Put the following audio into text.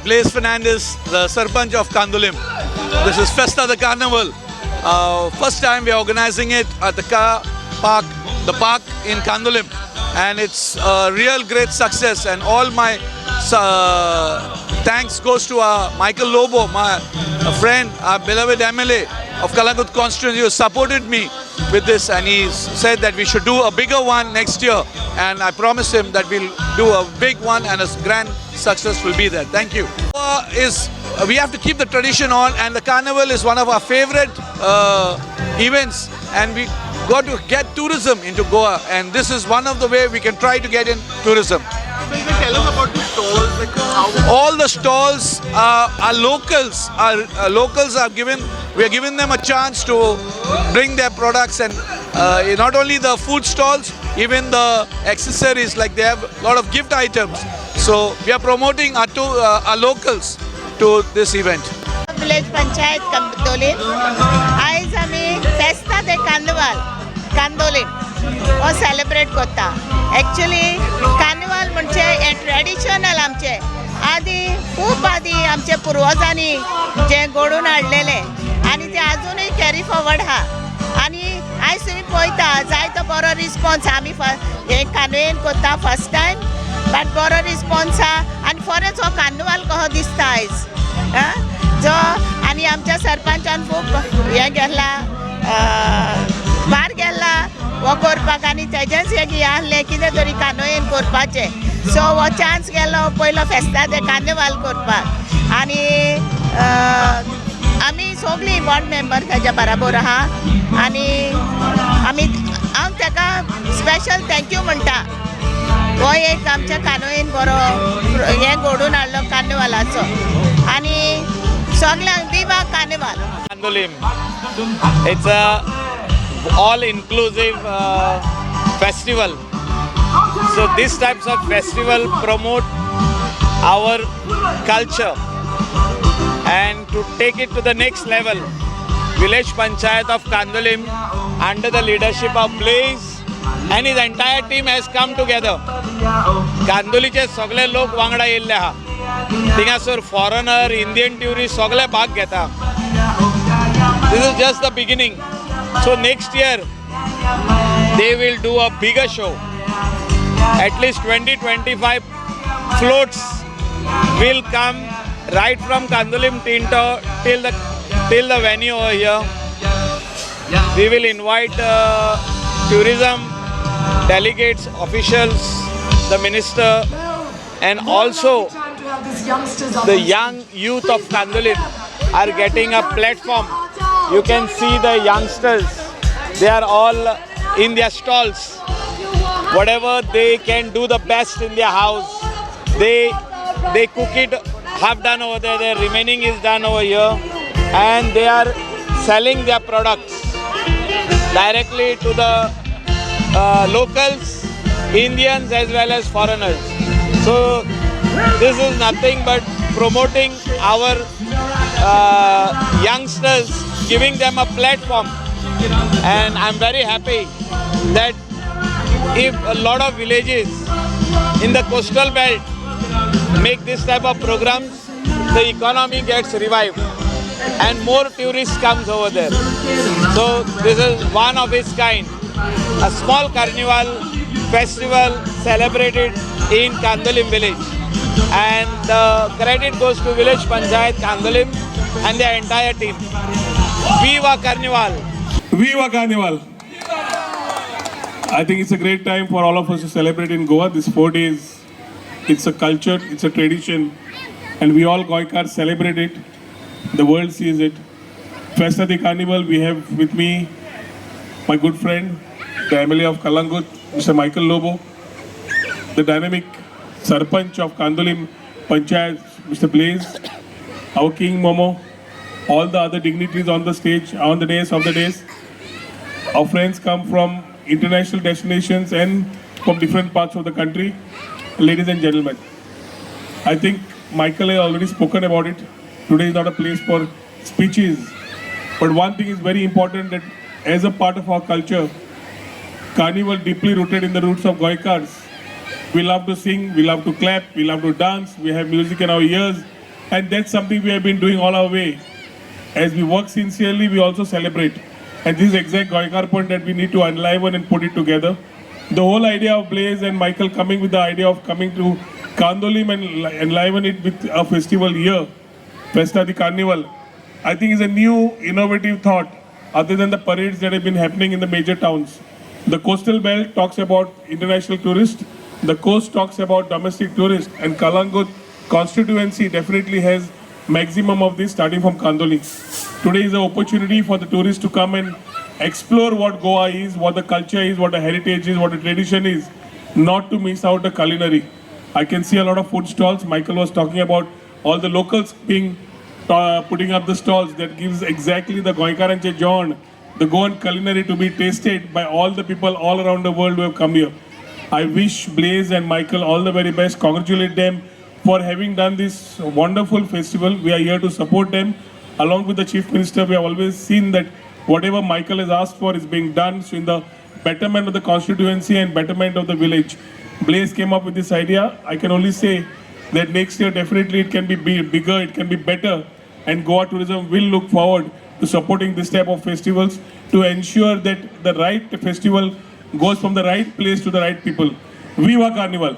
Blaise Fernandez, the Sarpanch of Kandolim. This is Festa the Carnival. First time we are organizing it at the park in Kandolim, and it's a real great success. And all my thanks goes to Michael Lobo, my friend, our beloved MLA of Kalangut constituency, who supported me with this, and he said that we should do a bigger one next year, and I promised him that we'll do a big one and a grand success will be there. Thank you. We have to keep the tradition on, and the carnival is one of our favorite events, and we got to get tourism into Goa, and this is one of the way we can try to get in tourism. So you can tell us about the stalls, like how All the stalls are locals. Locals are given. We are giving them a chance to bring their products, and not only the food stalls, even the accessories. Like they have a lot of gift items. So we are promoting our locals to this event. Village panchayat Candolim आयज आमी फेस्ता दे carnival Candolim हो celebrate करता. Actually carnival म्हणजे हे traditional आमचे खूब आदी आमचे पुर्वजांनी जे घडोवन हाडलेले आनी ते आजुनूय कॅरी फॉरवर्ड आहा. आनी आयज तुमी पळयता जायतो बरो रिस्पॉन्स आमी हे कानवेन करता फर्स्ट टायम, बट बरो रिस्पॉन्स आहा आनी खरेंच हो कार्निवाल कहो दिसता आयज जो. आनी आमच्या सरपंचान खूब हे गेला भार गेला हो करपाक, आनी तेजेच हे आहले कितें तरी कानोयेन करपाचें. सो हो चान्स गेलो पयलो फेस्ता ते कार्निवाल करपाक, आनी आमी सगळीं बोर्ड मेंबर तेज्या बराबर आहा. आनी हांव ताका स्पेशल थँक्यू म्हणटा. हो एक आमच्या कानोयेन बरो हे घडोवन हाडलो कार्निवालाचो. आनी सगळ्यांक विवा carnival. Kandolim. It's a all-inclusive festival. So these types of festival promote our culture, and to take it to the next level, Village Panchayat of Kandolim, under the leadership of Blaise and his entire team, has come together. कांदोलीचे सगळे लोक वांगडा येयल्ले आहा. थिंगासर foreigner, Indian tourist सगळे भाग घेता. This is just the beginning. So next year they will do a bigger show. At least 20-25 floats will come right from Kandolim Tinto till the venue over here. We will invite tourism delegates, officials, the minister, and also the young youth of Kandolim are getting a platform. You can see the youngsters, they are all in their stalls. Whatever they can do the best in their house, they cook it, half done over there, the remaining is done over here, and they are selling their products directly to the locals, Indians as well as foreigners. So this is nothing but promoting our youngsters, giving them a platform, and I'm very happy that if a lot of villages in the coastal belt make this type of programs, the economy gets revived and more tourists comes over there. So this is one of its kind, a small carnival festival celebrated in Kandolim village, and the credit goes to Village Panchayat Kandolim and the entire team. Viva Carnival! Viva Carnival! I think it's a great time for all of us to celebrate in Goa. This 4 days, it's a culture, it's a tradition, and we all Goikars celebrate it. The world sees it. Festa de Carnival, we have with me my good friend, the MLA of Kalangut, Mr. Michael Lobo, the dynamic Sarpanch of Kandolim Panchayat, Mr. Blaise, our King Momo, all the other dignitaries on the stage, on the days of the days. Our friends come from international destinations and from different parts of the country. Ladies and gentlemen, I think Michael has already spoken about it. Today is not a place for speeches, but one thing is very important, that as a part of our culture, Carnival deeply rooted in the roots of Goikars. We love to sing, we love to clap, we love to dance, we have music in our ears, And that's something we have been doing all our way. As we work sincerely, we also celebrate. And this is exact Goikar point that we need to enliven and put it together. The whole idea of Blaze and Michael coming with the idea of coming to Kandolim and enliven it with a festival here, Festa di Carnival, I think is a new innovative thought other than the parades that have been happening in the major towns. The coastal belt talks about international tourists, the coast talks about domestic tourists, and Kalangut constituency definitely has maximum of this starting from Kandoli. Today is an opportunity for the tourists to come and explore what Goa is, what the culture is, what the heritage is, what the tradition is, not to miss out the culinary. I can see a lot of food stalls. Michael was talking about all the locals being putting up the stalls that gives exactly the Goikar and Chejon, the Goan culinary to be tasted by all the people all around the world who have come here. I wish Blaze and Michael all the very best. Congratulate them for having done this wonderful festival. We are here to support them. Along with the Chief Minister, we have always seen that whatever Michael has asked for is being done. So in the betterment of the constituency and betterment of the village, Blaze came up with this idea. I can only say that next year definitely it can be bigger, it can be better, and Goa Tourism will look forward to supporting this type of festivals to ensure that the right festival goes from the right place to the right people. Viva Carnival!